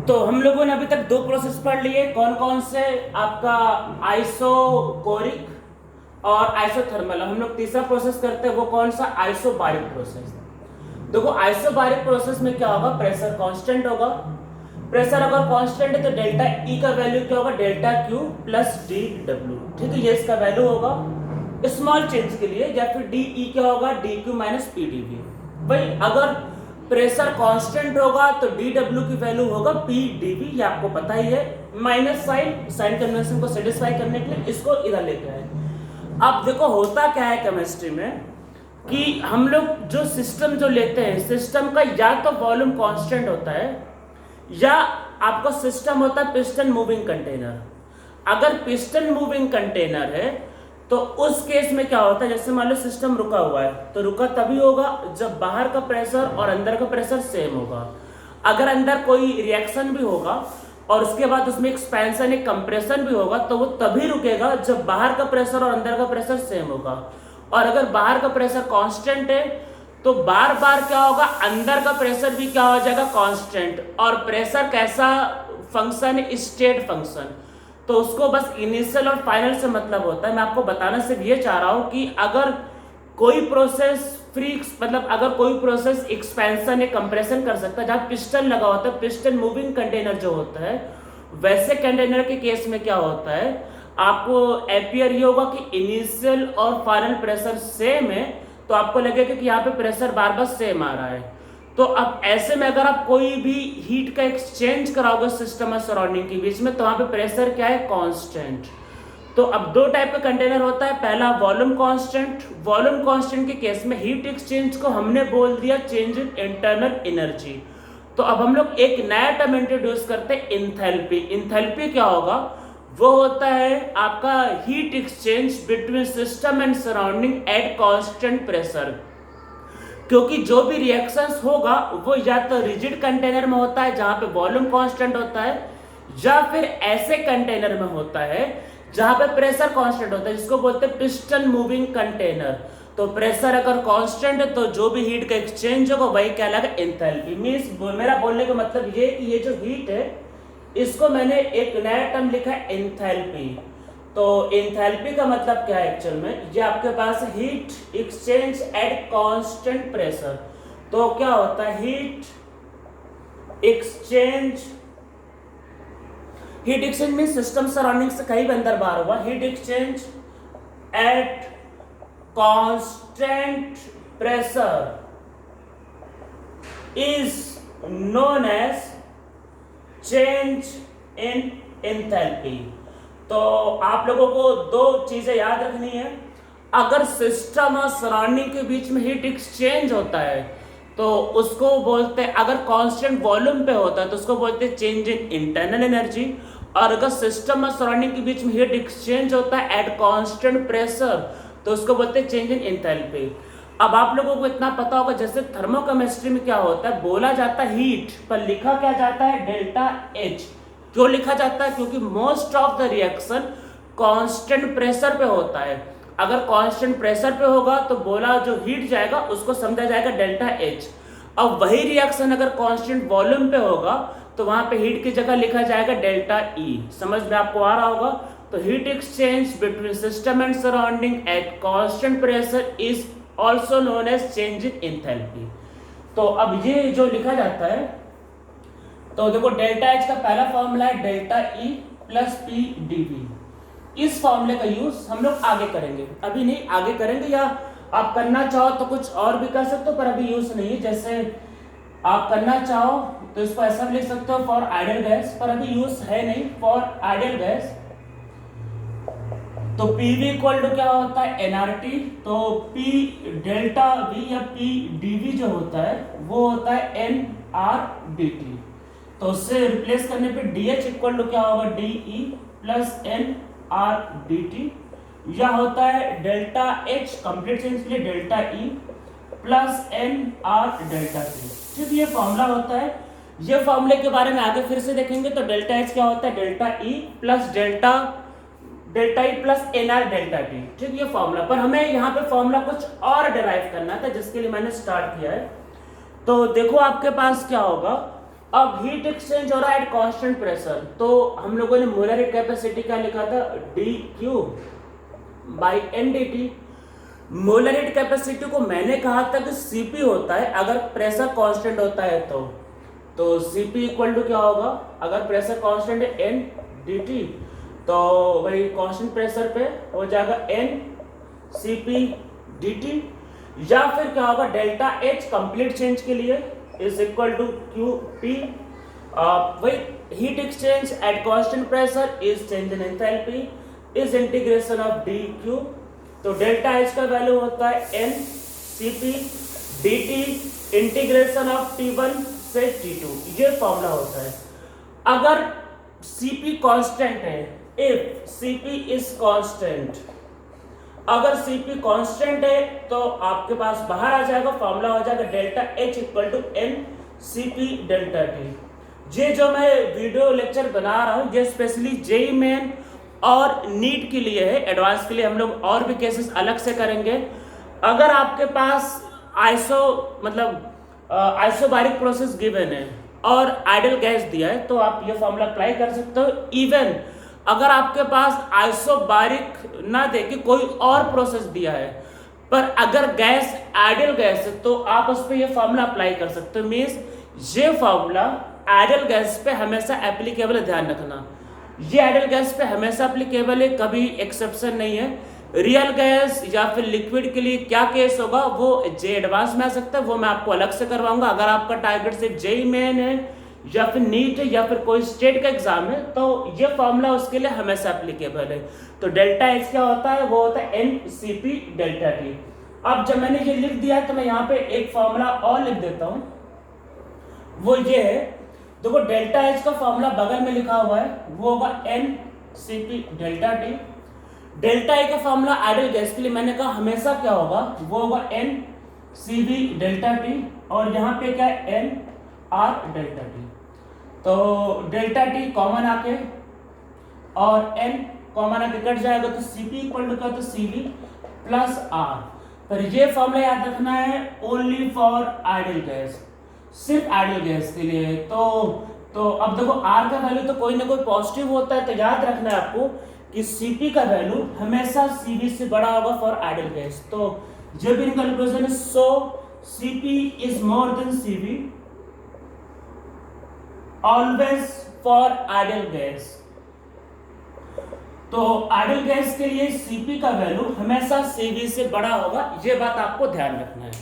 तो हम लोगों ने अभी तक दो प्रोसेस पढ़ लिए। कौन कौन से? आपका आइसोकोरिक और आइसोथर्मल। हम लोग तीसरा प्रोसेस करते हैं, वो कौन सा? Isobaric process. देखो आइसोबारिक प्रोसेस में क्या होगा, प्रेशर कांस्टेंट होगा। प्रेशर अगर कांस्टेंट है तो डेल्टा ई का वैल्यू क्या होगा, delta Q plus D W. ठीक है, ये इसका वैल्यू होगा स्मॉल चेंज के लिए। या फिर डी ई क्या होगा, D Q minus P D V. भाई अगर प्रेशर कांस्टेंट होगा तो डी डब्ल्यू की वैल्यू होगा पी डी वी, ये आपको पता ही है। माइनस साइन कन्वेंशन को सेटिस्फाई करने के लिए इसको इधर लेके आए। अब देखो होता क्या है केमिस्ट्री में कि हम लोग जो सिस्टम जो लेते हैं, सिस्टम का या तो वॉल्यूम कांस्टेंट होता है या आपका सिस्टम होता है पिस्टन मूविंग कंटेनर। अगर पिस्टन मूविंग कंटेनर है तो उस केस में क्या होता है, जैसे मान लो सिस्टम रुका हुआ है तो रुका तभी होगा जब बाहर का प्रेशर और अंदर का प्रेशर सेम होगा। अगर अंदर कोई रिएक्शन भी होगा और उसके बाद उसमें एक्सपेंशन एक कंप्रेशन भी होगा तो वो तभी रुकेगा जब बाहर का प्रेशर और अंदर का प्रेशर सेम होगा। और अगर बाहर का प्रेशर कांस्टेंट है तो बार बार क्या होगा, अंदर का प्रेशर भी क्या हो जाएगा, कांस्टेंट। और प्रेशर कैसा फंक्शन है, स्टेट फंक्शन। तो उसको बस इनिशियल और फाइनल से मतलब होता है। मैं आपको बताना सिर्फ ये चाह रहा हूं कि अगर कोई प्रोसेस फ्री, मतलब अगर कोई प्रोसेस एक्सपेंशन या कंप्रेशन कर सकता है जहां पिस्टन लगा होता है, पिस्टन मूविंग कंटेनर जो होता है, वैसे कंटेनर के केस में क्या होता है, आपको अपीयर ये होगा कि इनिशियल और फाइनल प्रेशर सेम है तो आपको लगेगा कि यहाँ पे प्रेशर बार बार सेम आ रहा है। तो अब ऐसे में अगर आप कोई भी हीट का एक्सचेंज कराओगे सिस्टम और सराउंडिंग के बीच में तो वहां पे प्रेशर क्या है, कांस्टेंट। तो अब दो टाइप का कंटेनर होता है, पहला वॉल्यूम कांस्टेंट। वॉल्यूम कांस्टेंट के केस में हीट एक्सचेंज को हमने बोल दिया चेंज इन इंटरनल एनर्जी। तो अब हम लोग एक नया टर्म इंट्रोड्यूस करते हैं, इंथैल्पी। इंथैल्पी क्या होगा, वो होता है आपका heat exchange between system and surrounding at constant pressure. क्योंकि जो भी रिएक्शंस होगा वो या तो रिजिड कंटेनर में होता है जहां पे वॉल्यूम कांस्टेंट होता है, या फिर ऐसे कंटेनर में होता है जहां पे प्रेशर कांस्टेंट होता है, जिसको बोलते हैं पिस्टन मूविंग कंटेनर। तो प्रेशर अगर कांस्टेंट है तो जो भी हीट का एक्सचेंज होगा वही कहलाएगा एंथैल्पी। मींस मेरा बोलने का मतलब ये कि ये जो हीट है इसको मैंने एक नया टर्म लिखा है एंथैल्पी। तो एंथैल्पी का मतलब क्या है एक्चुअल में, ये आपके पास heat exchange at constant pressure. तो क्या होता है, heat exchange mean system surrounding से कहीं भी अंदर बाहर हुआ, heat exchange at constant pressure is known as change in enthalpy. तो आप लोगों को दो चीजें याद रखनी है। अगर सिस्टम और सराउंडिंग के बीच में हीट एक्सचेंज होता है तो उसको बोलते हैं, अगर कांस्टेंट वॉल्यूम पे होता है तो उसको बोलते हैं चेंज इन इंटरनल एनर्जी। और अगर सिस्टम और सराउंडिंग के बीच में हीट एक्सचेंज होता है एट कांस्टेंट प्रेशर तो उसको बोलते हैं चेंज इन एंथैल्पी। अब आप लोगों को इतना पता होगा, जैसे थर्मोकेमिस्ट्री में क्या होता है, बोला जाता है हीट पर लिखा क्या जाता है, डेल्टा एच। क्यों लिखा जाता है, क्योंकि most of the reaction constant pressure पे होता है। अगर कांस्टेंट प्रेशर पे होगा तो बोला जो हीट जाएगा उसको समझा जाएगा डेल्टा एच। अब वही रिएक्शन अगर कांस्टेंट वॉल्यूम पे होगा तो वहां पे हीट की जगह लिखा जाएगा डेल्टा ई। समझ में आपको आ रहा होगा। तो heat exchange between system and surrounding at constant pressure is also known as change in enthalpy. तो अब ये जो लिखा जाता है, तो देखो डेल्टा एच का पहला फॉर्मूला है delta E plus P D V. इस फॉर्मूले का यूज हम लोग आगे करेंगे, अभी नहीं, आगे करेंगे। या आप करना चाहो तो कुछ और भी कर सकते हो पर अभी यूज नहीं है। जैसे आप करना चाहो तो इसको ऐसा भी लिख सकते हो फॉर आइडियल गैस, पर अभी यूज है नहीं फॉर आइडियल गैस। तो पीवी इक्वल टू क्या होता है, एनआरटी। तो पी डेल्टा वी या पी डीवी जो होता है वो होता है एन आर डी टी। तो उससे रिप्लेस करने पे डीएच इक्वल टू क्या होगा, D E plus N R D T. यह होता है डेल्टा एच कंप्लीट चेंज के लिए delta E plus N R delta T. ठीक, ये फॉर्मूला होता है। ये फॉर्मूले के बारे में आगे फिर से देखेंगे। तो डेल्टा एच क्या होता है, delta E plus E plus N R delta T. ठीक, ये फॉर्मूला। पर हमें यहाँ पे फॉर्मूला कुछ और डिराइव करना था जिसके लिए मैंने स्टार्ट किया है। तो देखो आपके पास क्या होगा, अब हीट एक्सचेंज हो रहा है एट कांस्टेंट प्रेशर, तो हम लोगों ने मोलर कैपेसिटी क्या लिखा था, dQ/NDT। मोलर हीट कैपेसिटी को मैंने कहा था कि Cp होता है अगर प्रेशर कांस्टेंट होता है तो Cp इक्वल टू क्या होगा, अगर प्रेशर कांस्टेंट है NDT तो वही कांस्टेंट प्रेशर पे हो जाएगा NCpDT, या फिर क्या होगा डेल्टा H कंप्लीट चेंज के लिए इज इक्वल टू QP। वही heat exchange at constant pressure is change in enthalpy is integration of dQ। तो डेल्टा H का वैल्यू होता है NCpDT इंटीग्रेशन ऑफ T1 से T2, ये फॉर्मूला होता है। अगर Cp कांस्टेंट है, इफ Cp इज कांस्टेंट, अगर Cp कांस्टेंट है तो आपके पास बाहर आ जाएगा फॉर्मूला हो जाएगा delta H equal to NCp delta T। ये जो मैं वीडियो लेक्चर बना रहा हूँ ये स्पेशली जेईई मेन और नीट के लिए है, एडवांस के लिए हम लोग और भी केसेस अलग से करेंगे। अगर आपके पास आइसोबारिक प्रोसेस गिवन है और आइडियल गैस दिया है तो आप ये फॉर्मूला अप्लाई कर सकते हो। इवन अगर आपके पास आइसोबारिक ना दे के कोई और प्रोसेस दिया है पर अगर गैस आइडियल गैस है तो आप उस पर ये फॉर्मूला अप्लाई कर सकते हो। मीन्स ये फॉर्मूला आइडियल गैस पे हमेशा एप्लीकेबल है, ध्यान रखना ये आइडियल गैस पे हमेशा एप्लीकेबल है, कभी एक्सेप्शन नहीं है। रियल गैस या फिर लिक्विड के लिए क्या केस होगा वो जे एडवांस में आ सकता है, वो मैं आपको अलग से करवाऊंगा। अगर आपका टारगेट सिर्फ जेईई मेन है या फिर नीट है या फिर कोई स्टेट का एग्जाम है तो ये फॉर्मूला उसके लिए हमेशा एप्लीकेबल है। तो डेल्टा एच क्या होता है, वो होता है NCp डेल्टा T। अब जब मैंने ये लिख दिया है तो मैं यहाँ पे एक फॉर्मूला और लिख देता हूँ, वो ये है, देखो डेल्टा एच का फॉर्मूला बगल में लिखा हुआ है वो होगा NCp delta T। Delta A का फॉर्मूला आइडियल गैस के लिए मैंने कहा हमेशा क्या होगा, वो होगा NCv डेल्टा T और यहाँ पे क्या है NR डेल्टा T। तो डेल्टा T कॉमन आके और N कॉमन आके कट जाएगा तो Cp इक्वल टू क्या, तो Cv प्लस R। पर ये फॉर्मूला याद रखना है ओनली फॉर आइडियल गैस, सिर्फ आइडियल गैस के लिए। तो अब देखो R का वैल्यू तो कोई ना कोई पॉजिटिव होता है, तो याद रखना है आपको कि Cp का वैल्यू हमेशा Cv से बड़ा होगा फॉर आइडियल गैस। तो जब इन कंक्लूजन है सो Cp is more than Cv always for ideal gas. तो आइडियल गैस के लिए Cp का वैल्यू हमेशा Cv से बड़ा होगा, ये बात आपको ध्यान रखना है।